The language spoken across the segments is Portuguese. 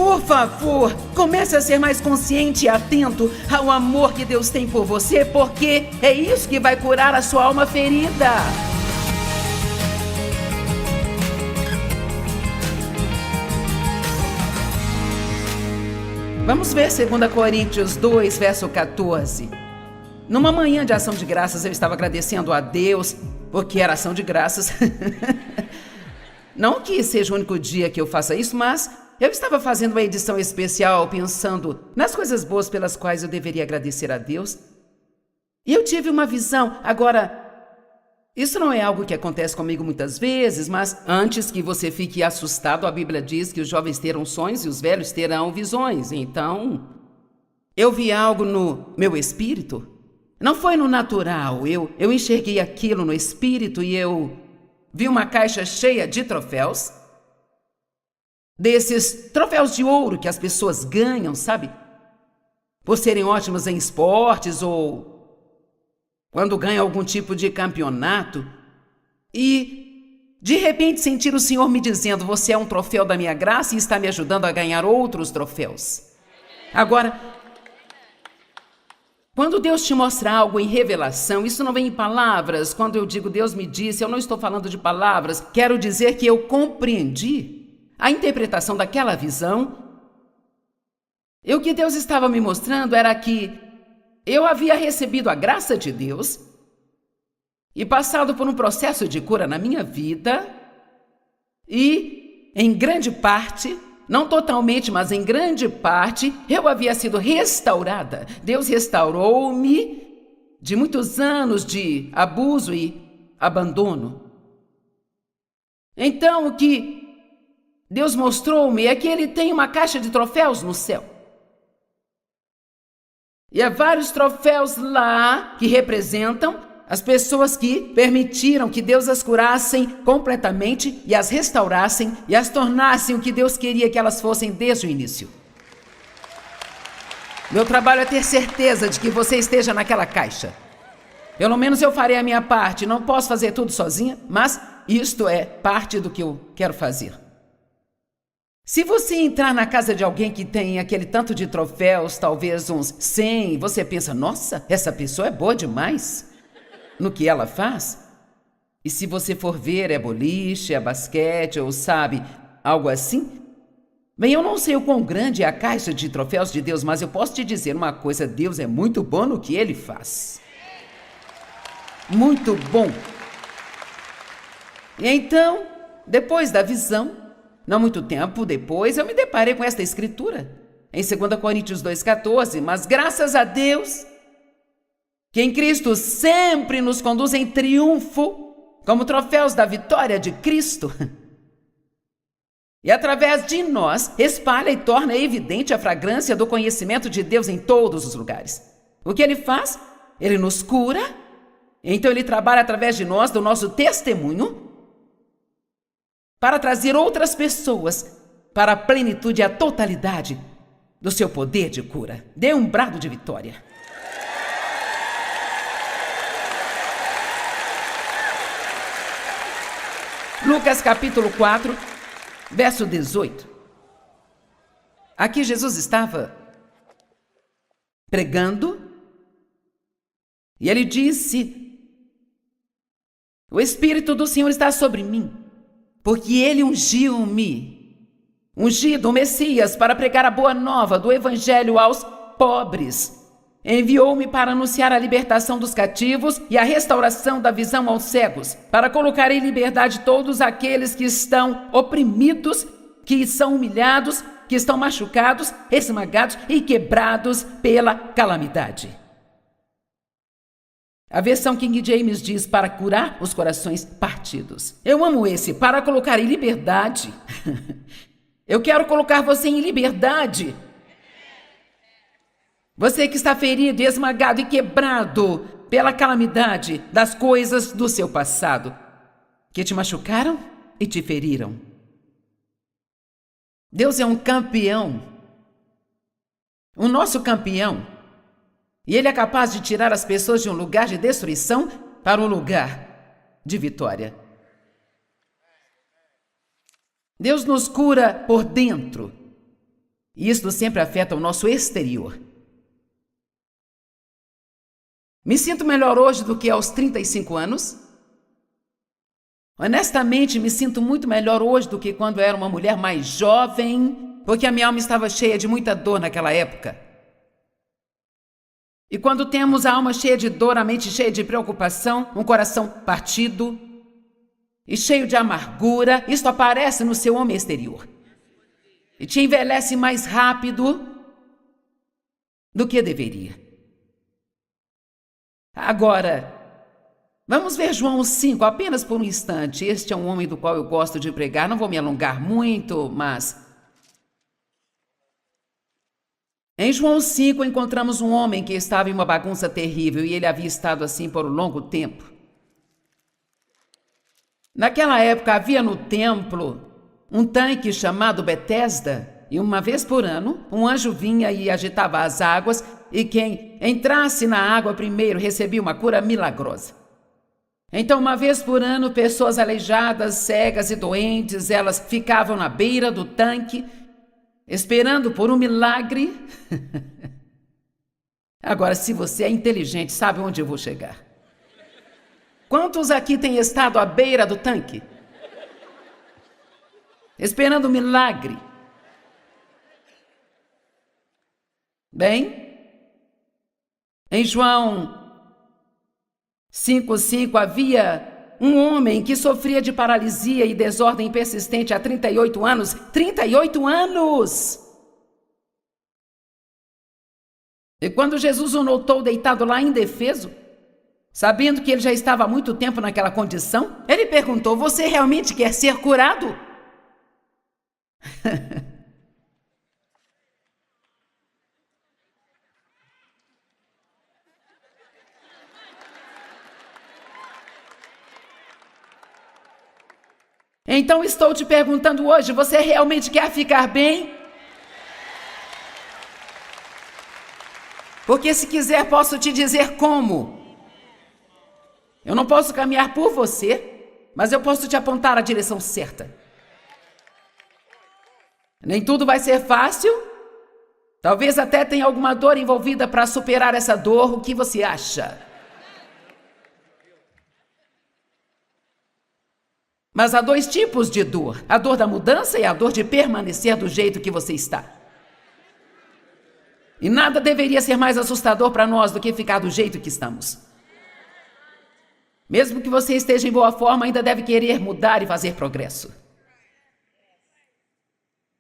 Por favor, comece a ser mais consciente e atento ao amor que Deus tem por você, porque é isso que vai curar a sua alma ferida. Vamos ver 2 Coríntios 2, verso 14. Numa manhã de ação de graças, eu estava agradecendo a Deus, porque era ação de graças. Não que seja o único dia que eu faça isso, mas eu estava fazendo uma edição especial pensando nas coisas boas pelas quais eu deveria agradecer a Deus. E eu tive uma visão. Agora, isso não é algo que acontece comigo muitas vezes, mas antes que você fique assustado, a Bíblia diz que os jovens terão sonhos e os velhos terão visões. Então, eu vi algo no meu espírito. Não foi no natural. Eu enxerguei aquilo no espírito e eu vi uma caixa cheia de troféus. Desses troféus de ouro que as pessoas ganham, sabe? Por serem ótimos em esportes ou quando ganham algum tipo de campeonato. E, de repente, sentir o Senhor me dizendo: você é um troféu da minha graça e está me ajudando a ganhar outros troféus. Agora, quando Deus te mostra algo em revelação, isso não vem em palavras. Quando eu digo Deus me disse, eu não estou falando de palavras. Quero dizer que eu compreendi a interpretação daquela visão. E o que Deus estava me mostrando era que eu havia recebido a graça de Deus e passado por um processo de cura na minha vida e, em grande parte, não totalmente, mas em grande parte, eu havia sido restaurada. Deus restaurou-me de muitos anos de abuso e abandono. Então, o que Deus mostrou-me é que Ele tem uma caixa de troféus no céu. E há vários troféus lá que representam as pessoas que permitiram que Deus as curassem completamente e as restaurassem e as tornassem o que Deus queria que elas fossem desde o início. Meu trabalho é ter certeza de que você esteja naquela caixa. Pelo menos eu farei a minha parte. Não posso fazer tudo sozinha, mas isto é parte do que eu quero fazer. Se você entrar na casa de alguém que tem aquele tanto de troféus, talvez uns 100, você pensa: nossa, essa pessoa é boa demais no que ela faz. E se você for ver, é boliche, é basquete, ou sabe, algo assim. Bem, eu não sei o quão grande é a caixa de troféus de Deus, mas eu posso te dizer uma coisa: Deus é muito bom no que Ele faz. Muito bom. E então, depois da visão, não muito tempo depois, eu me deparei com esta escritura, em 2 Coríntios 2,14, mas graças a Deus, que em Cristo sempre nos conduz em triunfo, como troféus da vitória de Cristo. E através de nós, espalha e torna evidente a fragrância do conhecimento de Deus em todos os lugares. O que Ele faz? Ele nos cura, então Ele trabalha através de nós, do nosso testemunho, para trazer outras pessoas para a plenitude e a totalidade do seu poder de cura. Dê um brado de vitória. Lucas capítulo 4, verso 18. Aqui Jesus estava pregando e Ele disse: o Espírito do Senhor está sobre mim, porque Ele ungiu-me, ungido o Messias, para pregar a boa nova do Evangelho aos pobres. Enviou-me para anunciar a libertação dos cativos e a restauração da visão aos cegos, para colocar em liberdade todos aqueles que estão oprimidos, que são humilhados, que estão machucados, esmagados e quebrados pela calamidade. A versão King James diz: para curar os corações partidos. Eu amo esse: para colocar em liberdade. Eu quero colocar você em liberdade. Você que está ferido, esmagado e quebrado pela calamidade das coisas do seu passado, que te machucaram e te feriram. Deus é um campeão, o nosso campeão. E Ele é capaz de tirar as pessoas de um lugar de destruição para um lugar de vitória. Deus nos cura por dentro. E isto sempre afeta o nosso exterior. Me sinto melhor hoje do que aos 35 anos? Honestamente, me sinto muito melhor hoje do que quando era uma mulher mais jovem, porque a minha alma estava cheia de muita dor naquela época. E quando temos a alma cheia de dor, a mente cheia de preocupação, um coração partido e cheio de amargura, isto aparece no seu homem exterior. E te envelhece mais rápido do que deveria. Agora, vamos ver João 5, apenas por um instante. Este é um homem do qual eu gosto de pregar. Não vou me alongar muito, mas... Em João 5, encontramos um homem que estava em uma bagunça terrível e ele havia estado assim por um longo tempo. Naquela época havia no templo um tanque chamado Betesda e uma vez por ano um anjo vinha e agitava as águas e quem entrasse na água primeiro recebia uma cura milagrosa. Então, uma vez por ano, pessoas aleijadas, cegas e doentes, elas ficavam na beira do tanque, esperando por um milagre. Agora, se você é inteligente, sabe onde eu vou chegar. Quantos aqui têm estado à beira do tanque? Esperando um milagre. Bem, em João 5:5 havia um homem que sofria de paralisia e desordem persistente há 38 anos. 38 anos! E quando Jesus o notou deitado lá indefeso, sabendo que ele já estava há muito tempo naquela condição, ele perguntou: "Você realmente quer ser curado?" Então estou te perguntando hoje, você realmente quer ficar bem? Porque se quiser, posso te dizer como. Eu não posso caminhar por você, mas eu posso te apontar a direção certa. Nem tudo vai ser fácil. Talvez até tenha alguma dor envolvida para superar essa dor. O que você acha? Mas há dois tipos de dor: a dor da mudança e a dor de permanecer do jeito que você está. E nada deveria ser mais assustador para nós do que ficar do jeito que estamos. Mesmo que você esteja em boa forma, ainda deve querer mudar e fazer progresso.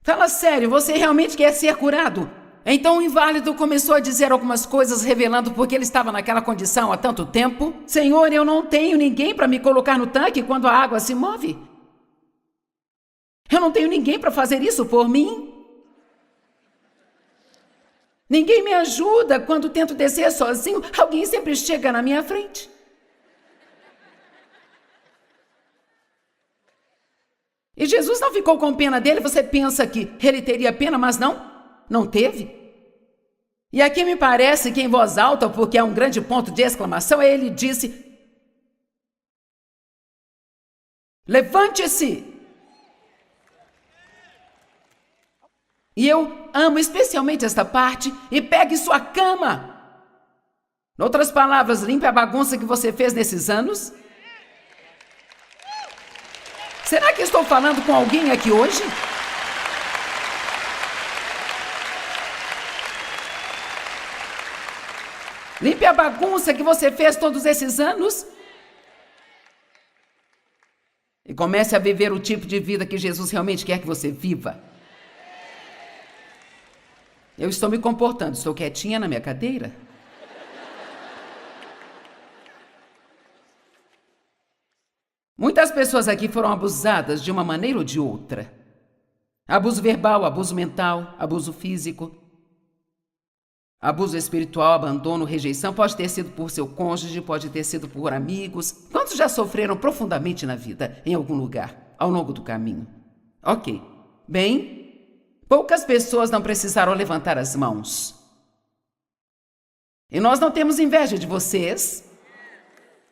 Fala sério, você realmente quer ser curado? Então o inválido começou a dizer algumas coisas, revelando porque ele estava naquela condição há tanto tempo. Senhor, eu não tenho ninguém para me colocar no tanque quando a água se move. Eu não tenho ninguém para fazer isso por mim. Ninguém me ajuda quando tento descer sozinho. Alguém sempre chega na minha frente. E Jesus não ficou com pena dele. Você pensa que ele teria pena, mas não teve. E aqui me parece que em voz alta, porque é um grande ponto de exclamação, ele disse: levante-se! E eu amo especialmente esta parte, e pegue sua cama. Em outras palavras, limpe a bagunça que você fez nesses anos. Será que estou falando com alguém aqui hoje? Limpe a bagunça que você fez todos esses anos. E comece a viver o tipo de vida que Jesus realmente quer que você viva. Eu estou me comportando, estou quietinha na minha cadeira. Muitas pessoas aqui foram abusadas de uma maneira ou de outra. Abuso verbal, abuso mental, abuso físico, abuso espiritual, abandono, rejeição. Pode ter sido por seu cônjuge, pode ter sido por amigos. Quantos já sofreram profundamente na vida, em algum lugar, ao longo do caminho? Ok. Bem, poucas pessoas não precisaram levantar as mãos. E nós não temos inveja de vocês.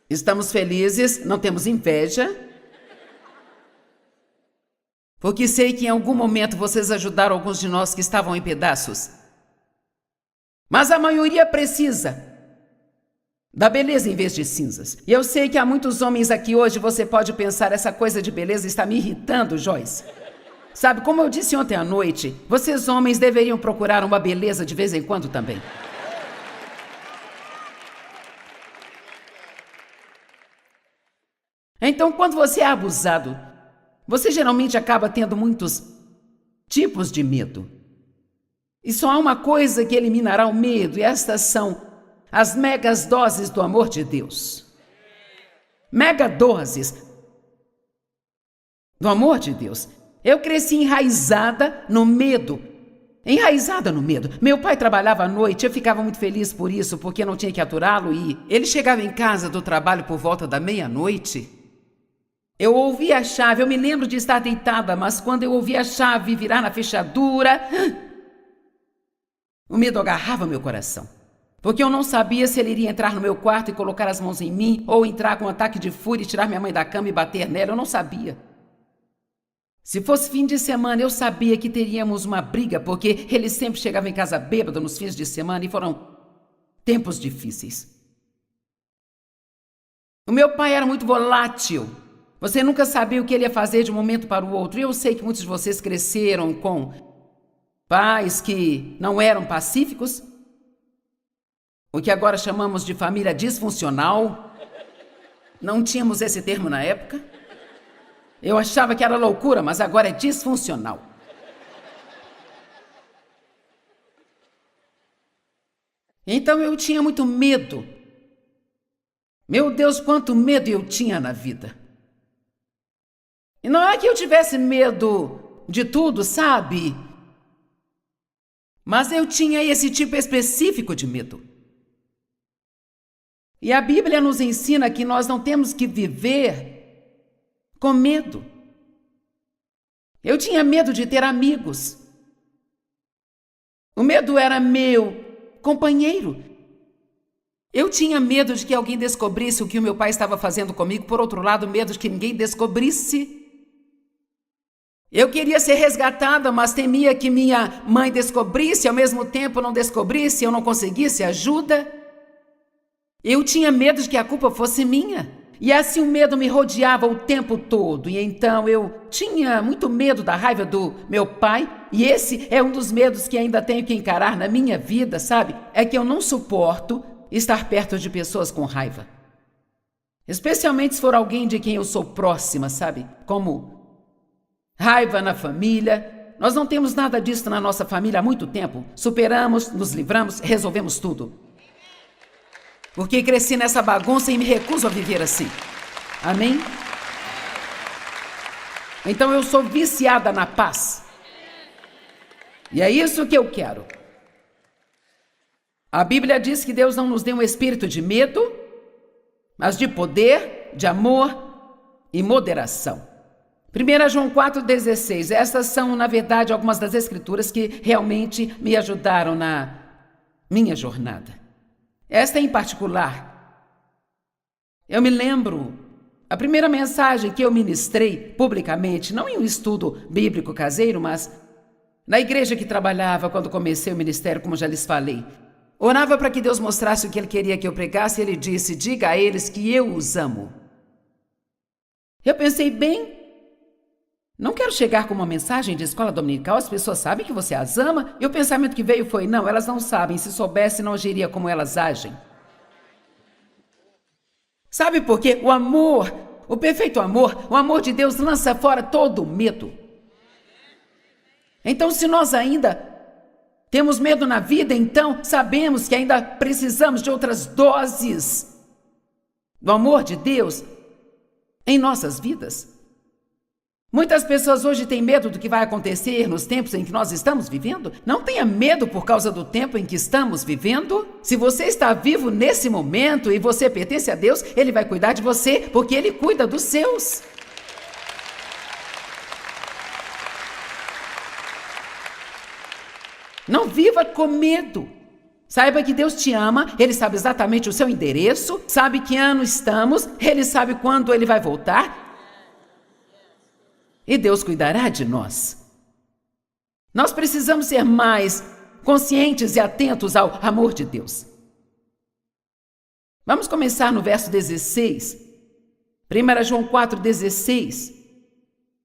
Estamos felizes, não temos inveja. porque sei que em algum momento vocês ajudaram alguns de nós que estavam em pedaços. Mas a maioria precisa da beleza em vez de cinzas. E eu sei que há muitos homens aqui hoje, você pode pensar, essa coisa de beleza está me irritando, Joyce. Sabe, como eu disse ontem à noite, vocês homens deveriam procurar uma beleza de vez em quando também. Então, quando você é abusado, você geralmente acaba tendo muitos tipos de medo. E só há uma coisa que eliminará o medo, e estas são as megas doses do amor de Deus. Mega doses do amor de Deus. Eu cresci enraizada no medo. Enraizada no medo. Meu pai trabalhava à noite, eu ficava muito feliz por isso, porque não tinha que aturá-lo, e ele chegava em casa do trabalho por volta da meia-noite. Eu ouvia a chave, eu me lembro de estar deitada, mas quando eu ouvia a chave virar na fechadura, o medo agarrava meu coração. Porque eu não sabia se ele iria entrar no meu quarto e colocar as mãos em mim, ou entrar com um ataque de fúria e tirar minha mãe da cama e bater nela, eu não sabia. Se fosse fim de semana, eu sabia que teríamos uma briga, porque ele sempre chegava em casa bêbado nos fins de semana e foram tempos difíceis. O meu pai era muito volátil. Você nunca sabia o que ele ia fazer de um momento para o outro. E eu sei que muitos de vocês cresceram com pais que não eram pacíficos, o que agora chamamos de família disfuncional. Não tínhamos esse termo na época. Eu achava que era loucura, mas agora é disfuncional. Então eu tinha muito medo. Meu Deus, quanto medo eu tinha na vida. E não é que eu tivesse medo de tudo, sabe? Mas eu tinha esse tipo específico de medo. E a Bíblia nos ensina que nós não temos que viver com medo. Eu tinha medo de ter amigos. O medo era meu companheiro. Eu tinha medo de que alguém descobrisse o que o meu pai estava fazendo comigo. Por outro lado, medo de que ninguém descobrisse. Eu queria ser resgatada, mas temia que minha mãe descobrisse, ao mesmo tempo não descobrisse, eu não conseguisse ajuda. Eu tinha medo de que a culpa fosse minha. E assim o medo me rodeava o tempo todo. E então eu tinha muito medo da raiva do meu pai. E esse é um dos medos que ainda tenho que encarar na minha vida, sabe? É que eu não suporto estar perto de pessoas com raiva. Especialmente se for alguém de quem eu sou próxima, sabe? Como raiva na família. Nós não temos nada disso na nossa família há muito tempo. Superamos, nos livramos, resolvemos tudo. Porque cresci nessa bagunça e me recuso a viver assim. Amém? Então eu sou viciada na paz. E é isso que eu quero. A Bíblia diz que Deus não nos deu um espírito de medo, mas de poder, de amor e moderação. 1 João 4,16. Essas são, na verdade, algumas das escrituras que realmente me ajudaram na minha jornada. Esta em particular, eu me lembro, a primeira mensagem que eu ministrei publicamente, não em um estudo bíblico caseiro, mas na igreja que trabalhava quando comecei o ministério, como já lhes falei. Orava para que Deus mostrasse o que Ele queria que eu pregasse, e Ele disse, diga a eles que eu os amo. Eu pensei, bem, não quero chegar com uma mensagem de escola dominical, as pessoas sabem que você as ama, e o pensamento que veio foi, não, elas não sabem, se soubesse não agiria como elas agem. Sabe por quê? O amor, o perfeito amor, o amor de Deus lança fora todo o medo. Então, se nós ainda temos medo na vida, então sabemos que ainda precisamos de outras doses do amor de Deus em nossas vidas. Muitas pessoas hoje têm medo do que vai acontecer nos tempos em que nós estamos vivendo. Não tenha medo por causa do tempo em que estamos vivendo. Se você está vivo nesse momento e você pertence a Deus, Ele vai cuidar de você, porque Ele cuida dos seus. Não viva com medo. Saiba que Deus te ama, Ele sabe exatamente o seu endereço, sabe que ano estamos, Ele sabe quando Ele vai voltar. e Deus cuidará de nós. Nós precisamos ser mais conscientes e atentos ao amor de Deus. Vamos começar no verso 16. 1 João 4,16.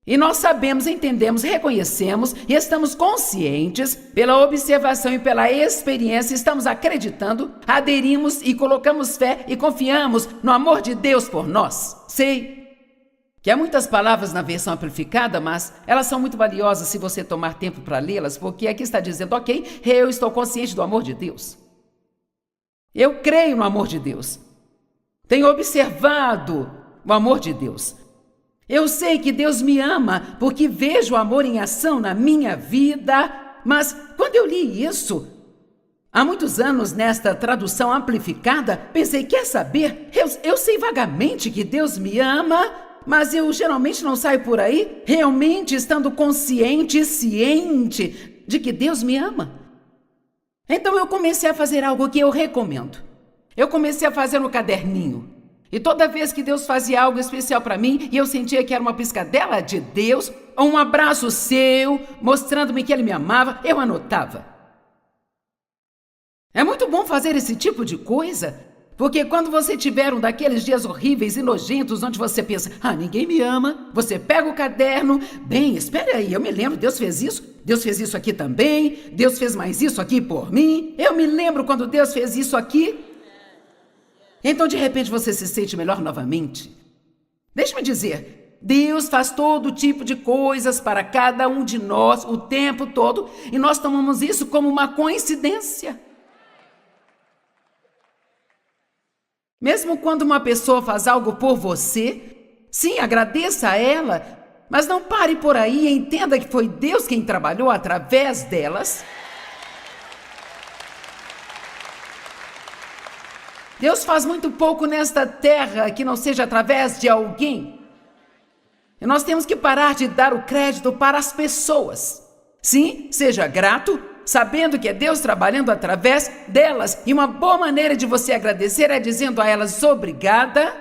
E nós sabemos, entendemos, reconhecemos e estamos conscientes, pela observação e pela experiência, estamos acreditando, aderimos e colocamos fé e confiamos no amor de Deus por nós. Sei que há muitas palavras na versão amplificada, mas elas são muito valiosas se você tomar tempo para lê-las, porque aqui está dizendo, ok, eu estou consciente do amor de Deus. Eu creio no amor de Deus. Tenho observado o amor de Deus. Eu sei que Deus me ama porque vejo o amor em ação na minha vida, mas quando eu li isso, há muitos anos nesta tradução amplificada, pensei, quer saber? Eu sei vagamente que Deus me ama, mas eu geralmente não saio por aí realmente estando consciente e ciente de que Deus me ama. Então eu comecei a fazer algo que eu recomendo. Eu comecei a fazer no caderninho. E toda vez que Deus fazia algo especial para mim e eu sentia que era uma piscadela de Deus, ou um abraço seu, mostrando-me que Ele me amava, eu anotava. É muito bom fazer esse tipo de coisa, porque quando você tiver um daqueles dias horríveis e nojentos onde você pensa, ninguém me ama, você pega o caderno, bem, espera aí, eu me lembro, Deus fez isso aqui também, Deus fez mais isso aqui por mim, eu me lembro quando Deus fez isso aqui. Então, de repente, você se sente melhor novamente. Deixa-me dizer, Deus faz todo tipo de coisas para cada um de nós o tempo todo e nós tomamos isso como uma coincidência. Mesmo quando uma pessoa faz algo por você, sim, agradeça a ela, mas não pare por aí e entenda que foi Deus quem trabalhou através delas. Deus faz muito pouco nesta terra que não seja através de alguém. E nós temos que parar de dar o crédito para as pessoas. Sim, seja grato, sabendo que é Deus trabalhando através delas. E uma boa maneira de você agradecer é dizendo a elas obrigada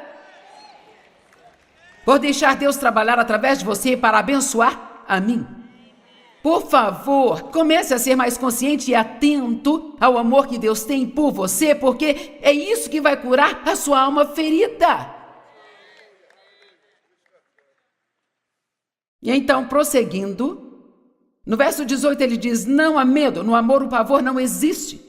por deixar Deus trabalhar através de você para abençoar a mim. Por favor, comece a ser mais consciente e atento ao amor que Deus tem por você, porque é isso que vai curar a sua alma ferida. E então, prosseguindo, no verso 18 ele diz, não há medo, no amor o pavor não existe.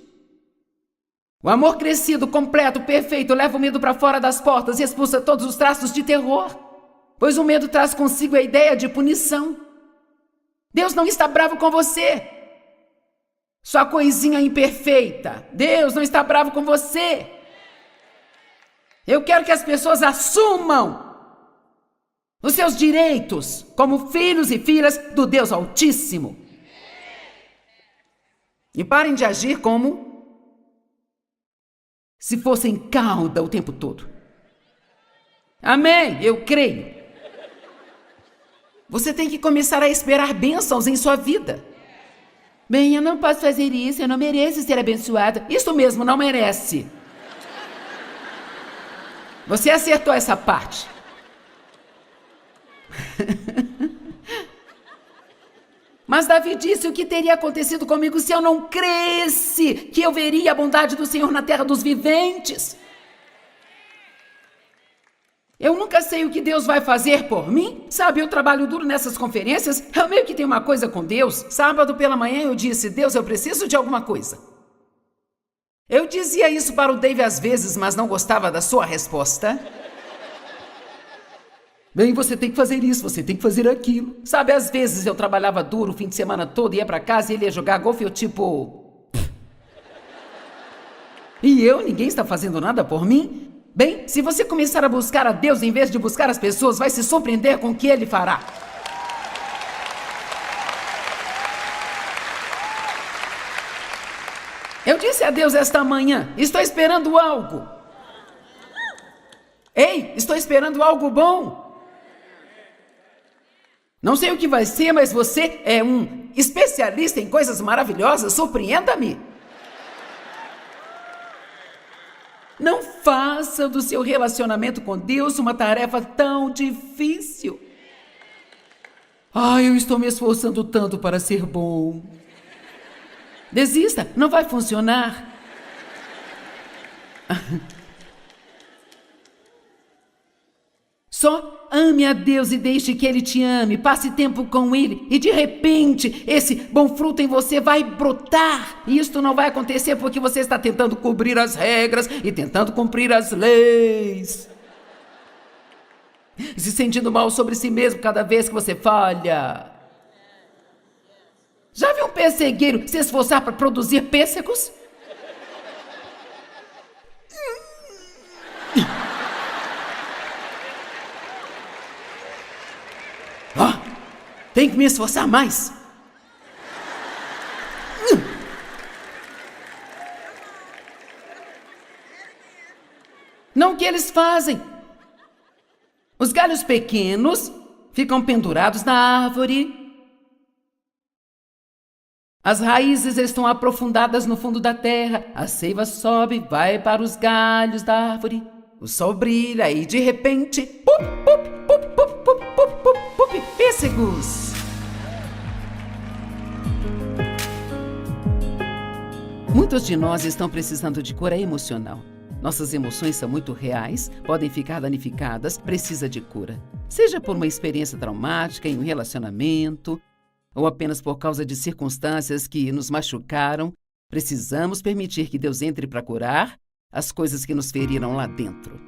O amor crescido, completo, perfeito, leva o medo para fora das portas e expulsa todos os traços de terror, pois o medo traz consigo a ideia de punição. Deus não está bravo com você. Sua coisinha imperfeita. Deus não está bravo com você. Eu quero que as pessoas assumam os seus direitos como filhos e filhas do Deus Altíssimo. E parem de agir como se fossem cauda o tempo todo. Amém, eu creio. Você tem que começar a esperar bênçãos em sua vida. Bem, eu não posso fazer isso, eu não mereço ser abençoada. Isso mesmo, não merece. Você acertou essa parte. Mas Davi disse o que teria acontecido comigo se eu não cresse que eu veria a bondade do Senhor na terra dos viventes. Eu nunca sei o que Deus vai fazer por mim. Sabe, eu trabalho duro nessas conferências. Eu meio que tenho uma coisa com Deus. Sábado pela manhã eu disse, Deus, eu preciso de alguma coisa. Eu dizia isso para o Dave às vezes, mas não gostava da sua resposta. Bem, você tem que fazer isso, você tem que fazer aquilo. Sabe, às vezes eu trabalhava duro o fim de semana todo, ia para casa e ele ia jogar golfe, eu tipo... E ninguém está fazendo nada por mim? Bem, se você começar a buscar a Deus em vez de buscar as pessoas, vai se surpreender com o que Ele fará. Eu disse a Deus esta manhã, estou esperando algo. Ei, estou esperando algo bom. Não sei o que vai ser, mas você é um especialista em coisas maravilhosas, surpreenda-me. Não faça do seu relacionamento com Deus uma tarefa tão difícil. Ai, eu estou me esforçando tanto para ser bom. Desista, não vai funcionar. Só ame a Deus e deixe que Ele te ame. Passe tempo com Ele e, de repente, esse bom fruto em você vai brotar. E isto não vai acontecer porque você está tentando cobrir as regras e tentando cumprir as leis. Se sentindo mal sobre si mesmo cada vez que você falha. Já viu um pessegueiro se esforçar para produzir pêssegos? Tenho que me esforçar mais. Não o que eles fazem. Os galhos pequenos ficam pendurados na árvore. As raízes estão aprofundadas no fundo da terra. A seiva sobe, vai para os galhos da árvore. O sol brilha e, de repente, pup, pup, pup, pup, pup, pup, pup, pup, pêssegos. Muitos de nós estão precisando de cura emocional. Nossas emoções são muito reais, podem ficar danificadas, precisa de cura. Seja por uma experiência traumática em um relacionamento, ou apenas por causa de circunstâncias que nos machucaram, precisamos permitir que Deus entre para curar as coisas que nos feriram lá dentro.